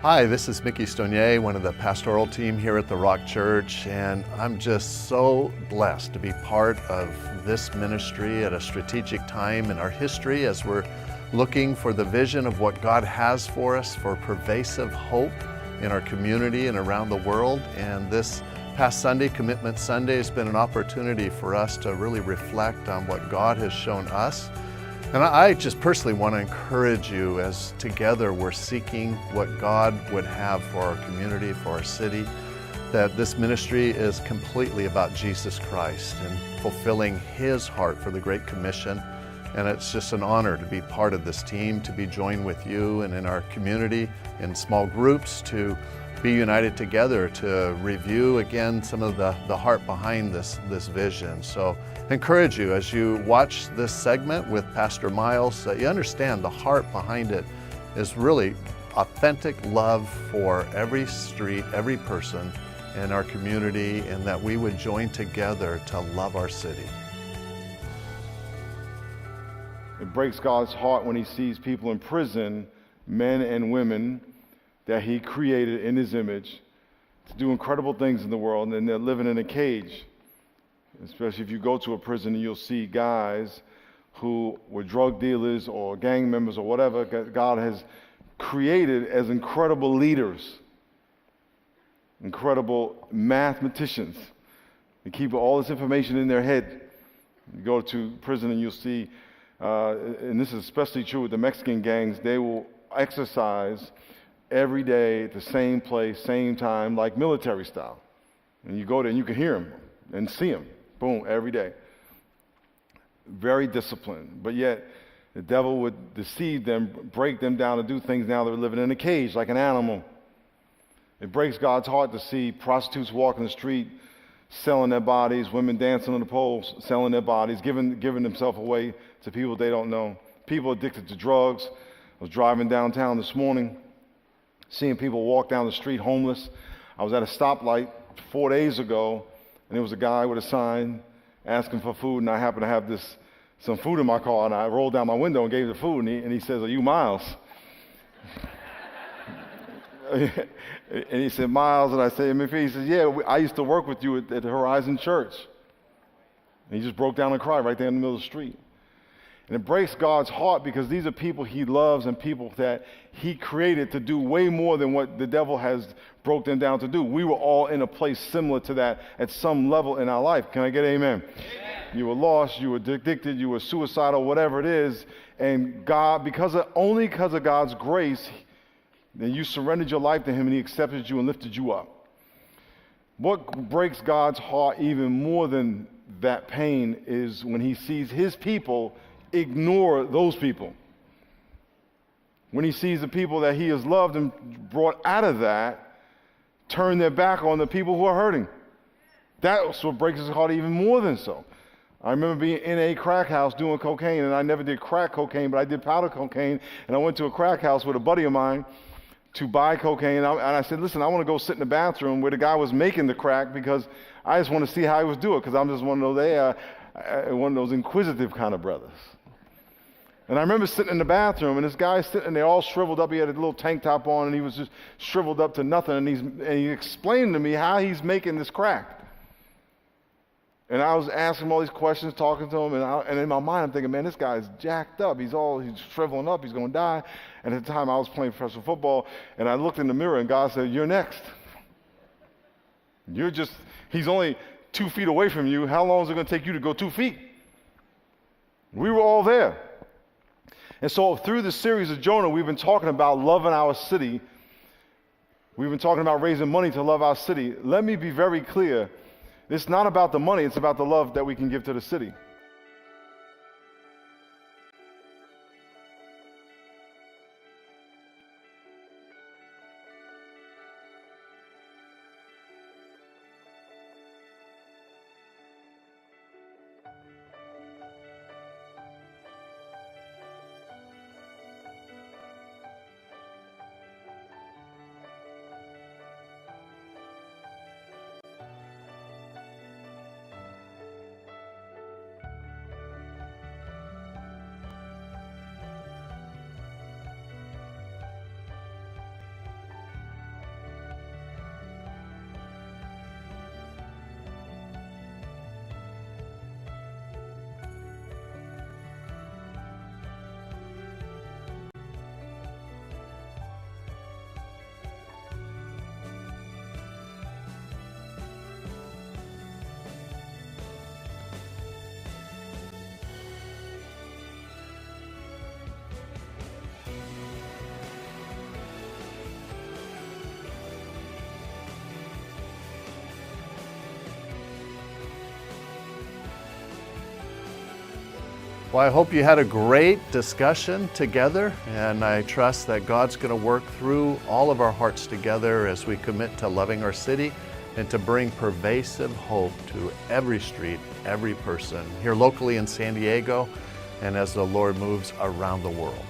Hi, this is Mickey Stonier, one of the pastoral team here at the Rock Church, and I'm just so blessed to be part of this ministry at a strategic time in our history as we're looking for the vision of what God has for us for pervasive hope in our community and around the world. And this past Sunday, Commitment Sunday, has been an opportunity for us to really reflect on what God has shown us. And I just personally want to encourage you as together we're seeking what God would have for our community, for our city, that this ministry is completely about Jesus Christ and fulfilling His heart for the Great Commission. And it's just an honor to be part of this team, to be joined with you and in our community in small groups, to be united together to review again some of the heart behind this vision. So I encourage you as you watch this segment with Pastor Miles that you understand the heart behind it is really authentic love for every street, every person in our community, and that we would join together to love our city. It breaks God's heart when He sees people in prison, men and women that He created in His image to do incredible things in the world, and they're living in a cage. Especially if you go to a prison and you'll see guys who were drug dealers or gang members or whatever God has created as incredible leaders, incredible mathematicians. They keep all this information in their head. You go to prison and you'll see, and this is especially true with the Mexican gangs, they will exercise every day at the same place, same time, like military style. And you go there and you can hear them and see them. Boom, every day. Very disciplined. But yet, the devil would deceive them, break them down to do things now they're living in a cage like an animal. It breaks God's heart to see prostitutes walking the street, selling their bodies, women dancing on the poles, selling their bodies, giving themselves away to people they don't know. People addicted to drugs. I was driving downtown this morning, seeing people walk down the street homeless. I was at a stoplight 4 days ago, and there was a guy with a sign asking for food, and I happened to have some food in my car, and I rolled down my window and gave him the food, and he says, "Are you Miles?" And he said, "Miles," and I said, "He says, yeah, I used to work with you at the Horizon Church." And he just broke down and cried right there in the middle of the street. And it breaks God's heart because these are people He loves and people that He created to do way more than what the devil has broke them down to do. We were all in a place similar to that at some level in our life. Can I get amen? Amen. You were lost, you were addicted, you were suicidal, whatever it is, and God, only because of God's grace, then you surrendered your life to Him and He accepted you and lifted you up. What breaks God's heart even more than that pain is when He sees His people ignore those people. When He sees the people that He has loved and brought out of that turn their back on the people who are hurting. That's what breaks His heart even more than so. I remember being in a crack house doing cocaine, and I never did crack cocaine, but I did powder cocaine, and I went to a crack house with a buddy of mine to buy cocaine, and I said, "Listen, I want to go sit in the bathroom where the guy was making the crack because I just want to see how he was doing, because I'm just one of those inquisitive kind of brothers." And I remember sitting in the bathroom, and this guy sitting there all shriveled up. He had a little tank top on, and he was just shriveled up to nothing. And he explained to me how he's making this crack. And I was asking him all these questions, talking to him, and in my mind I'm thinking, man, this guy's jacked up. He's shriveling up. He's going to die. And at the time I was playing professional football, and I looked in the mirror, and God said, "You're next. He's only 2 feet away from you. How long is it going to take you to go 2 feet?" We were all there. And so through the series of Jonah, we've been talking about loving our city. We've been talking about raising money to love our city. Let me be very clear. It's not about the money. It's about the love that we can give to the city. Well, I hope you had a great discussion together, and I trust that God's going to work through all of our hearts together as we commit to loving our city and to bring pervasive hope to every street, every person, here locally in San Diego, and as the Lord moves around the world.